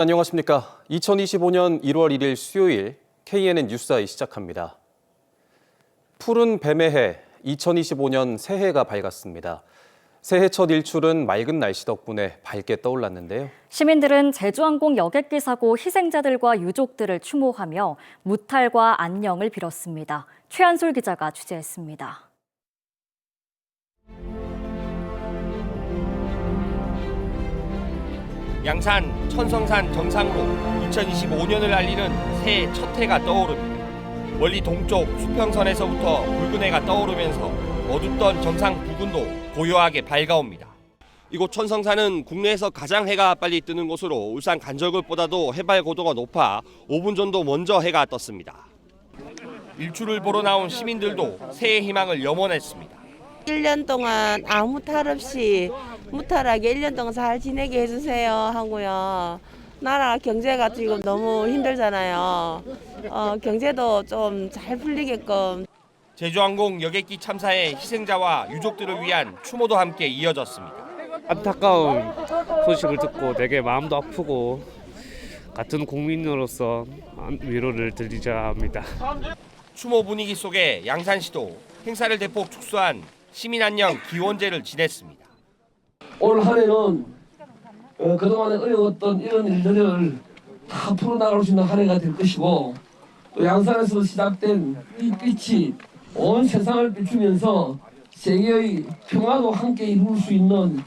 안녕하십니까. 2025년 1월 1일 수요일 KNN 뉴스아이 시작합니다. 푸른 뱀의 해, 2025년 새해가 밝았습니다. 새해 첫 일출은 맑은 날씨 덕분에 밝게 떠올랐는데요. 시민들은 제주항공 여객기 사고 희생자들과 유족들을 추모하며 무탈과 안녕을 빌었습니다. 최한솔 기자가 취재했습니다. 양산, 천성산 정상으로 2025년을 알리는 새해 첫 해가 떠오릅니다. 멀리 동쪽 수평선에서부터 붉은 해가 떠오르면서 어둡던 정상 부근도 고요하게 밝아옵니다. 이곳 천성산은 국내에서 가장 해가 빨리 뜨는 곳으로 울산 간절곶보다도 해발 고도가 높아 5분 정도 먼저 해가 떴습니다. 일출을 보러 나온 시민들도 새해 희망을 염원했습니다. 1년 동안 아무 탈 없이 무탈하게 1년 동안 잘 지내게 해주세요 하고요. 나라 경제가 지금 너무 힘들잖아요. 경제도 좀 잘 풀리게끔. 제주항공 여객기 참사의 희생자와 유족들을 위한 추모도 함께 이어졌습니다. 안타까운 소식을 듣고 되게 마음도 아프고 같은 국민으로서 위로를 드리자 합니다. 추모 분위기 속에 양산시도 행사를 대폭 축소한 시민안녕 기원제를 지냈습니다. 올 한 해는 그동안에 어려웠던 이런 일들을 다 풀어나갈 수 있는 한 해가 될 것이고, 또 양산에서 시작된 이 빛이 온 세상을 비추면서 세계의 평화도 함께 이룰 수 있는.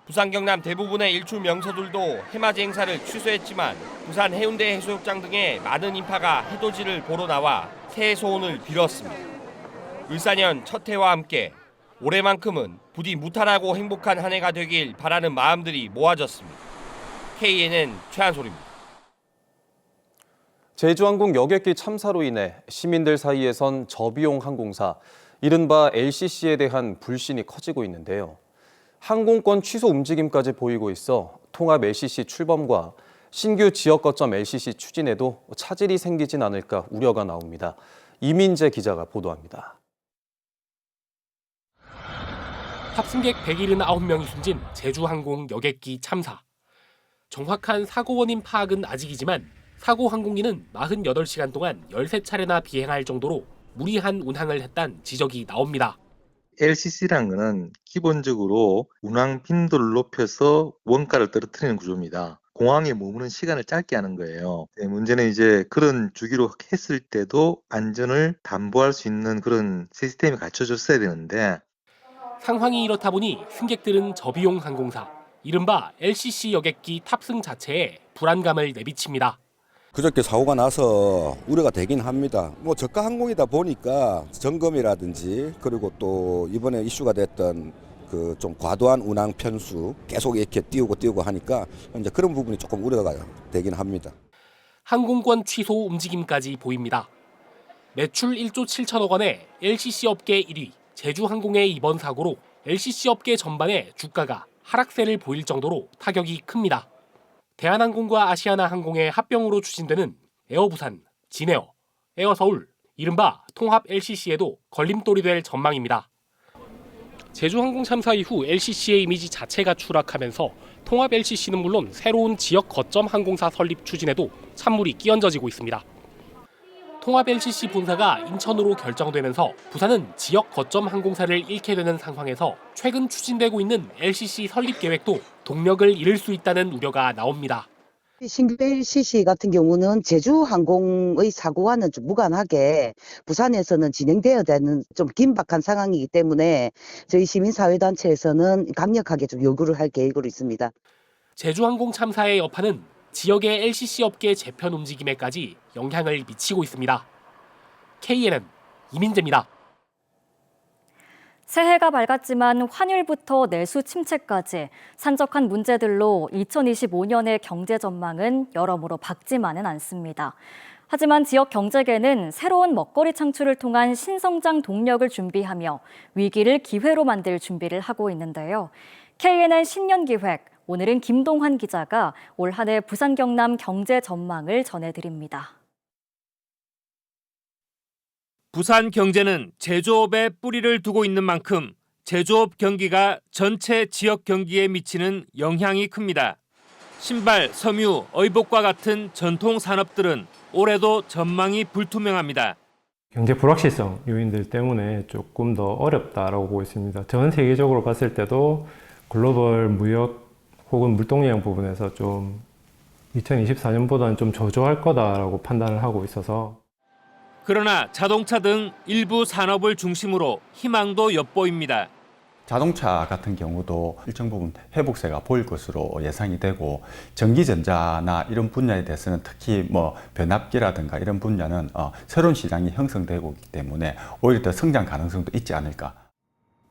부산 경남 대부분의 일출 명소들도 해맞이 행사를 취소했지만 부산 해운대 해수욕장 등의 많은 인파가 해돋이를 보러 나와 새해 소원을 빌었습니다. 을사년 첫 해와 함께 올해만큼은 부디 무탈하고 행복한 한 해가 되길 바라는 마음들이 모아졌습니다. KNN 최한솔입니다. 제주항공 여객기 참사로 인해 시민들 사이에선 저비용 항공사, 이른바 LCC에 대한 불신이 커지고 있는데요. 항공권 취소 움직임까지 보이고 있어 통합 LCC 출범과 신규 지역 거점 LCC 추진에도 차질이 생기진 않을까 우려가 나옵니다. 이민재 기자가 보도합니다. 탑승객 179명이 숨진 제주항공 여객기 참사. 정확한 사고 원인 파악은 아직이지만 사고 항공기는 48시간 동안 13차례나 비행할 정도로 무리한 운항을 했다는 지적이 나옵니다. LCC라는 것은 기본적으로 운항 빈도를 높여서 원가를 떨어뜨리는 구조입니다. 공항에 머무는 시간을 짧게 하는 거예요. 문제는 이제 그런 주기로 했을 때도 안전을 담보할 수 있는 그런 시스템이 갖춰졌어야 되는데, 상황이 이렇다 보니 승객들은 저비용 항공사, 이른바 LCC 여객기 탑승 자체에 불안감을 내비칩니다. 그저께 사고가 나서 우려가 되긴 합니다. 저가 항공이다 보니까 점검이라든지, 그리고 또 이번에 이슈가 됐던 그 좀 과도한 운항 편수 계속 이렇게 띄우고 하니까 이제 그런 부분이 조금 우려가 되긴 합니다. 항공권 취소 움직임까지 보입니다. 매출 1조 7천억 원의 LCC 업계 1위 제주항공의 이번 사고로 LCC 업계 전반의 주가가 하락세를 보일 정도로 타격이 큽니다. 대한항공과 아시아나항공의 합병으로 추진되는 에어부산, 진에어, 에어서울, 이른바 통합 LCC에도 걸림돌이 될 전망입니다. 제주항공 참사 이후 LCC의 이미지 자체가 추락하면서 통합 LCC는 물론 새로운 지역 거점 항공사 설립 추진에도 찬물이 끼얹어지고 있습니다. 통합 LCC 본사가 인천으로 결정되면서 부산은 지역 거점 항공사를 잃게 되는 상황에서 최근 추진되고 있는 LCC 설립 계획도 동력을 잃을 수 있다는 우려가 나옵니다. 신규 LCC 같은 경우는 제주항공의 사고와는 좀 무관하게 부산에서는 진행되어야 되는 좀 긴박한 상황이기 때문에 저희 시민사회단체에서는 강력하게 좀 요구를 할 계획으로 있습니다. 제주항공 참사의 여파는 지역의 LCC 업계 재편 움직임에까지 영향을 미치고 있습니다. KNN 이민재입니다. 새해가 밝았지만 환율부터 내수 침체까지 산적한 문제들로 2025년의 경제 전망은 여러모로 밝지만은 않습니다. 하지만 지역 경제계는 새로운 먹거리 창출을 통한 신성장 동력을 준비하며 위기를 기회로 만들 준비를 하고 있는데요. KNN 신년기획, 오늘은 김동환 기자가 올 한 해 부산 경남 경제 전망을 전해드립니다. 부산 경제는 제조업에 뿌리를 두고 있는 만큼 제조업 경기가 전체 지역 경기에 미치는 영향이 큽니다. 신발, 섬유, 의복과 같은 전통 산업들은 올해도 전망이 불투명합니다. 경제 불확실성 요인들 때문에 조금 더 어렵다라고 보고 있습니다. 전 세계적으로 봤을 때도 글로벌 무역 혹은 물동량 부분에서 좀 2024년보다는 좀 저조할 거다라고 판단을 하고 있어서. 그러나 자동차 등 일부 산업을 중심으로 희망도 엿보입니다. 자동차 같은 경우도 일정 부분 회복세가 보일 것으로 예상이 되고, 전기전자나 이런 분야에 대해서는 특히 변압기라든가 이런 분야는 새로운 시장이 형성되고 있기 때문에 오히려 더 성장 가능성도 있지 않을까.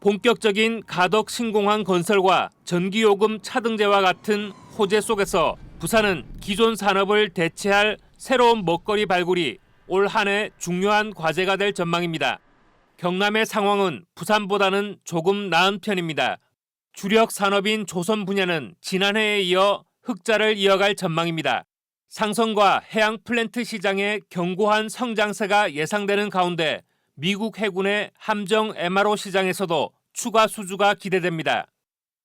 본격적인 가덕 신공항 건설과 전기요금 차등제와 같은 호재 속에서 부산은 기존 산업을 대체할 새로운 먹거리 발굴이 올 한 해 중요한 과제가 될 전망입니다. 경남의 상황은 부산보다는 조금 나은 편입니다. 주력 산업인 조선 분야는 지난해에 이어 흑자를 이어갈 전망입니다. 상선과 해양 플랜트 시장의 견고한 성장세가 예상되는 가운데 미국 해군의 함정 MRO 시장에서도 추가 수주가 기대됩니다.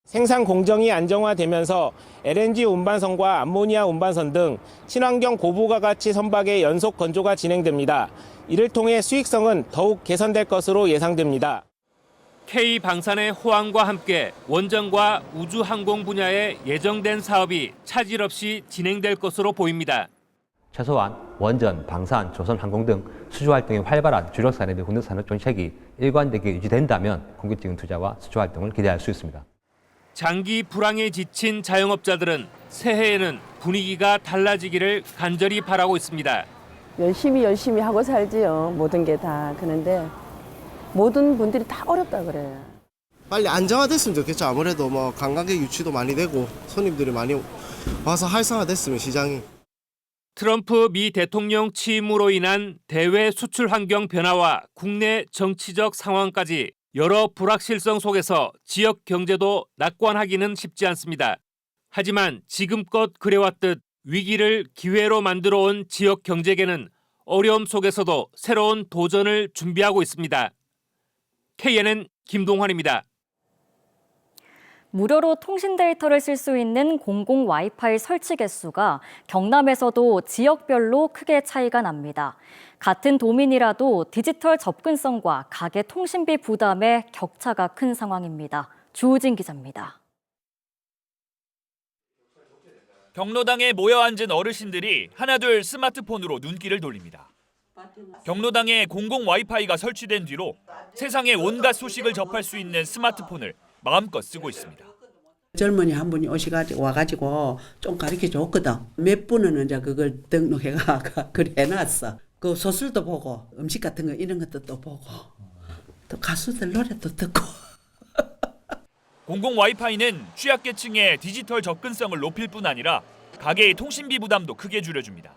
생산 공정이 안정화되면서 LNG 운반선과 암모니아 운반선 등 친환경 고부가 가치 선박의 연속 건조가 진행됩니다. 이를 통해 수익성은 더욱 개선될 것으로 예상됩니다. K방산의 호황과 함께 원전과 우주항공 분야에 예정된 사업이 차질 없이 진행될 것으로 보입니다. 최소한 원전, 방산, 조선항공 등 수주 활동이 활발한 주력 산업의 군대 산업 정책이 일관되게 유지된다면 공격적인 투자와 수주 활동을 기대할 수 있습니다. 장기 불황에 지친 자영업자들은 새해에는 분위기가 달라지기를 간절히 바라고 있습니다. 열심히 하고 살지요. 모든 게 다. 그런데 모든 분들이 다 어렵다 그래요. 빨리 안정화됐으면 좋겠죠. 아무래도 관광객 유치도 많이 되고 손님들이 많이 와서 활성화됐으면 시장이. 트럼프 미 대통령 취임으로 인한 대외 수출 환경 변화와 국내 정치적 상황까지 여러 불확실성 속에서 지역 경제도 낙관하기는 쉽지 않습니다. 하지만 지금껏 그래왔듯 위기를 기회로 만들어 온 지역 경제계는 어려움 속에서도 새로운 도전을 준비하고 있습니다. KNN 김동환입니다. 무료로 통신 데이터를 쓸 수 있는 공공 와이파이 설치 개수가 경남에서도 지역별로 크게 차이가 납니다. 같은 도민이라도 디지털 접근성과 가계 통신비 부담에 격차가 큰 상황입니다. 주우진 기자입니다. 경로당에 모여 앉은 어르신들이 하나둘 스마트폰으로 눈길을 돌립니다. 경로당에 공공 와이파이가 설치된 뒤로 세상의 온갖 소식을 접할 수 있는 스마트폰을 마음껏 쓰고 있습니다. 젊은이 한 분이 와가지고 좀 가르쳐 줬거든. 몇 분은 이제 그걸 등록해가 그래 해놨어. 그 소설도 보고 음식 같은 거 이런 것도 또 보고 또 가수들 노래도 듣고. 공공 와이파이는 취약계층의 디지털 접근성을 높일 뿐 아니라 가계의 통신비 부담도 크게 줄여줍니다.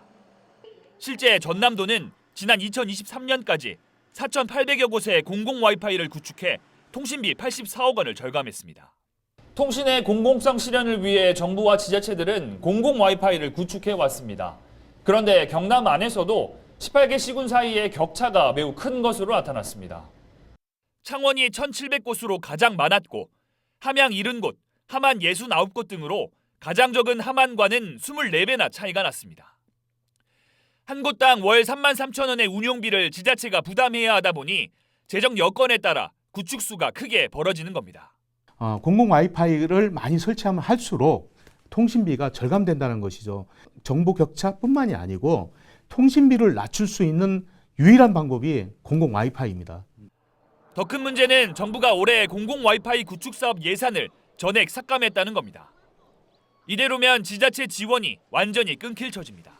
실제 전남도는 지난 2023년까지 4,800여 곳의 공공 와이파이를 구축해 통신비 84억 원을 절감했습니다. 통신의 공공성 실현을 위해 정부와 지자체들은 공공 와이파이를 구축해 왔습니다. 그런데 경남 안에서도 18개 시군 사이의 격차가 매우 큰 것으로 나타났습니다. 창원이 1,700곳으로 가장 많았고 함양 70곳, 함안 69곳 등으로 가장 적은 함안과는 24배나 차이가 났습니다. 한 곳당 월 33,000원의 운용비를 지자체가 부담해야 하다 보니 재정 여건에 따라 구축수가 크게 벌어지는 겁니다. 공공 와이파이를 많이 설치하면 할수록 통신비가 절감된다는 것이죠. 정보 격차뿐만이 아니고 통신비를 낮출 수 있는 유일한 방법이 공공 와이파이입니다. 더 큰 문제는 정부가 올해 공공 와이파이 구축 사업 예산을 전액 삭감했다는 겁니다. 이대로면 지자체 지원이 완전히 끊길 처지입니다.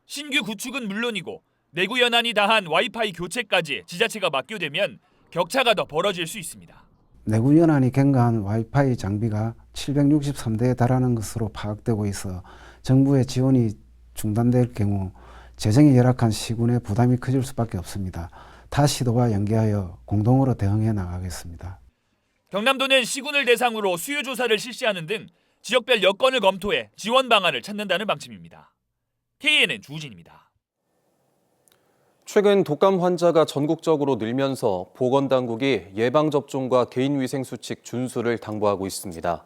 신규 구축은 물론이고 내구 연한이 다한 와이파이 교체까지 지자체가 맡겨되면 격차가 더 벌어질 수 있습니다. 내구 연한이 경과한 와이파이 장비가 763대에 달하는 것으로 파악되고 있어 정부의 지원이 중단될 경우 재정이 열악한 시군의 부담이 커질 수밖에 없습니다. 타 시도와 연계하여 공동으로 대응해 나가겠습니다. 경남도는 시군을 대상으로 수요 조사를 실시하는 등 지역별 여건을 검토해 지원 방안을 찾는다는 방침입니다. KNN 주우진입니다. 최근 독감 환자가 전국적으로 늘면서 보건당국이 예방접종과 개인위생수칙 준수를 당부하고 있습니다.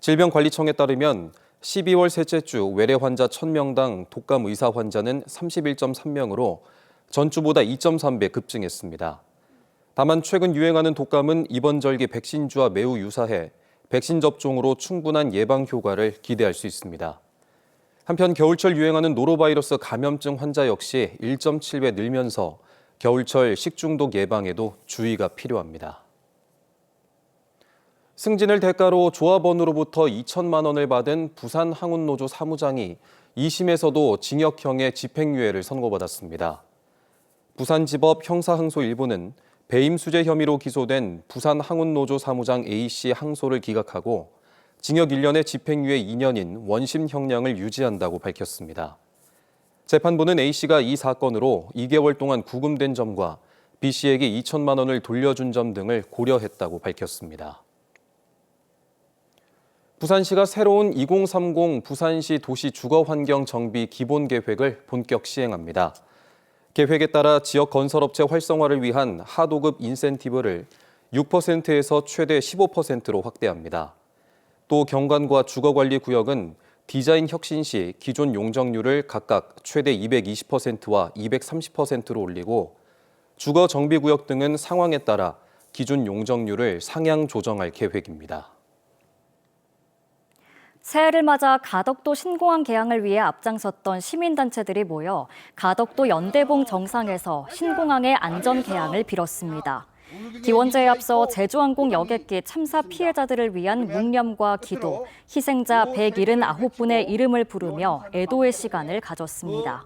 질병관리청에 따르면 12월 셋째 주 외래 환자 1000명당 독감 의사 환자는 31.3명으로 전주보다 2.3배 급증했습니다. 다만 최근 유행하는 독감은 이번 절기 백신주와 매우 유사해 백신 접종으로 충분한 예방 효과를 기대할 수 있습니다. 한편 겨울철 유행하는 노로바이러스 감염증 환자 역시 1.7배 늘면서 겨울철 식중독 예방에도 주의가 필요합니다. 승진을 대가로 조합원으로부터 2천만 원을 받은 부산항운노조 사무장이 2심에서도 징역형의 집행유예를 선고받았습니다. 부산지법 형사항소 1부는 배임 수재 혐의로 기소된 부산항운노조 사무장 A씨 항소를 기각하고 징역 1년에 집행유예 2년인 원심 형량을 유지한다고 밝혔습니다. 재판부는 A씨가 이 사건으로 2개월 동안 구금된 점과 B씨에게 2천만 원을 돌려준 점 등을 고려했다고 밝혔습니다. 부산시가 새로운 2030 부산시 도시 주거환경 정비 기본계획을 본격 시행합니다. 계획에 따라 지역 건설업체 활성화를 위한 하도급 인센티브를 6%에서 최대 15%로 확대합니다. 또 경관과 주거관리구역은 디자인 혁신 시 기존 용적률을 각각 최대 220%와 230%로 올리고 주거정비구역 등은 상황에 따라 기준 용적률을 상향 조정할 계획입니다. 새해를 맞아 가덕도 신공항 개항을 위해 앞장섰던 시민단체들이 모여 가덕도 연대봉 정상에서 신공항의 안전 개항을 빌었습니다. 기원제에 앞서 제주항공 여객기 참사 피해자들을 위한 묵념과 기도, 희생자 179분의 이름을 부르며 애도의 시간을 가졌습니다.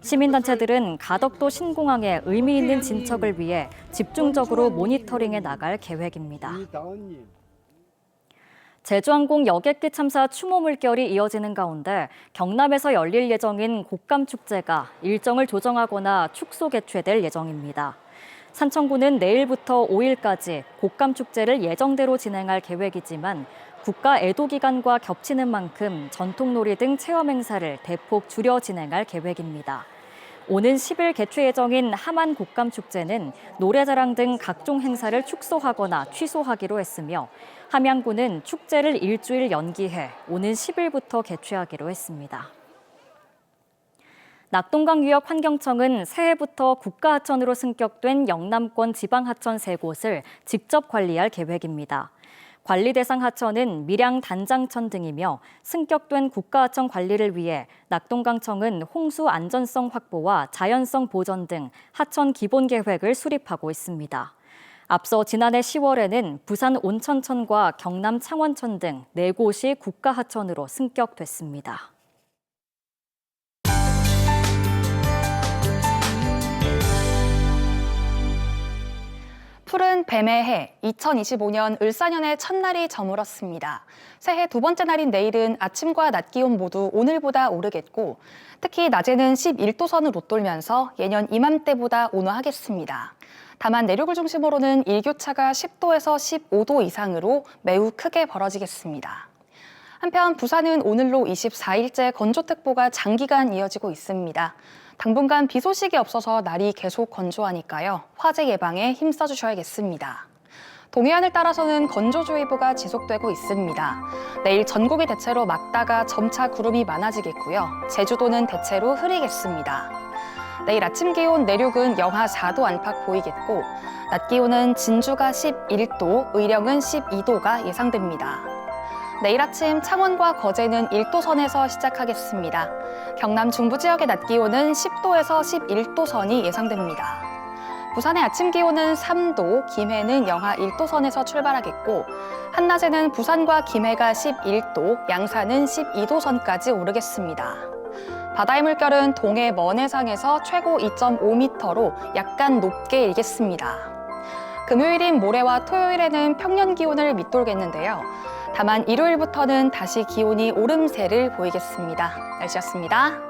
시민단체들은 가덕도 신공항의 의미 있는 진척을 위해 집중적으로 모니터링해 나갈 계획입니다. 제주항공 여객기 참사 추모 물결이 이어지는 가운데 경남에서 열릴 예정인 곡감축제가 일정을 조정하거나 축소 개최될 예정입니다. 산청구는 내일부터 5일까지 곡감축제를 예정대로 진행할 계획이지만 국가 애도기간과 겹치는 만큼 전통놀이 등 체험 행사를 대폭 줄여 진행할 계획입니다. 오는 10일 개최 예정인 하만 곡감축제는 노래자랑 등 각종 행사를 축소하거나 취소하기로 했으며 함양구는 축제를 일주일 연기해 오는 10일부터 개최하기로 했습니다. 낙동강유역 환경청은 새해부터 국가하천으로 승격된 영남권 지방하천 3곳을 직접 관리할 계획입니다. 관리 대상 하천은 밀양 단장천 등이며 승격된 국가하천 관리를 위해 낙동강청은 홍수 안전성 확보와 자연성 보전 등 하천 기본 계획을 수립하고 있습니다. 앞서 지난해 10월에는 부산 온천천과 경남 창원천 등 4곳이 국가하천으로 승격됐습니다. 푸른 뱀의 해, 2025년 을사년의 첫날이 저물었습니다. 새해 두 번째 날인 내일은 아침과 낮 기온 모두 오늘보다 오르겠고 특히 낮에는 11도선을 웃돌면서 예년 이맘때보다 온화하겠습니다. 다만 내륙을 중심으로는 일교차가 10도에서 15도 이상으로 매우 크게 벌어지겠습니다. 한편 부산은 오늘로 24일째 건조특보가 장기간 이어지고 있습니다. 당분간 비 소식이 없어서 날이 계속 건조하니까요. 화재 예방에 힘써주셔야겠습니다. 동해안을 따라서는 건조주의보가 지속되고 있습니다. 내일 전국이 대체로 맑다가 점차 구름이 많아지겠고요. 제주도는 대체로 흐리겠습니다. 내일 아침 기온 내륙은 영하 4도 안팎 보이겠고 낮 기온은 진주가 11도, 의령은 12도가 예상됩니다. 내일 아침 창원과 거제는 1도선에서 시작하겠습니다. 경남 중부 지역의 낮 기온은 10도에서 11도 선이 예상됩니다. 부산의 아침 기온은 3도, 김해는 영하 1도선에서 출발하겠고 한낮에는 부산과 김해가 11도, 양산은 12도 선까지 오르겠습니다. 바다의 물결은 동해 먼해상에서 최고 2.5m로 약간 높게 일겠습니다. 금요일인 모레와 토요일에는 평년 기온을 밑돌겠는데요. 다만 일요일부터는 다시 기온이 오름세를 보이겠습니다. 날씨였습니다.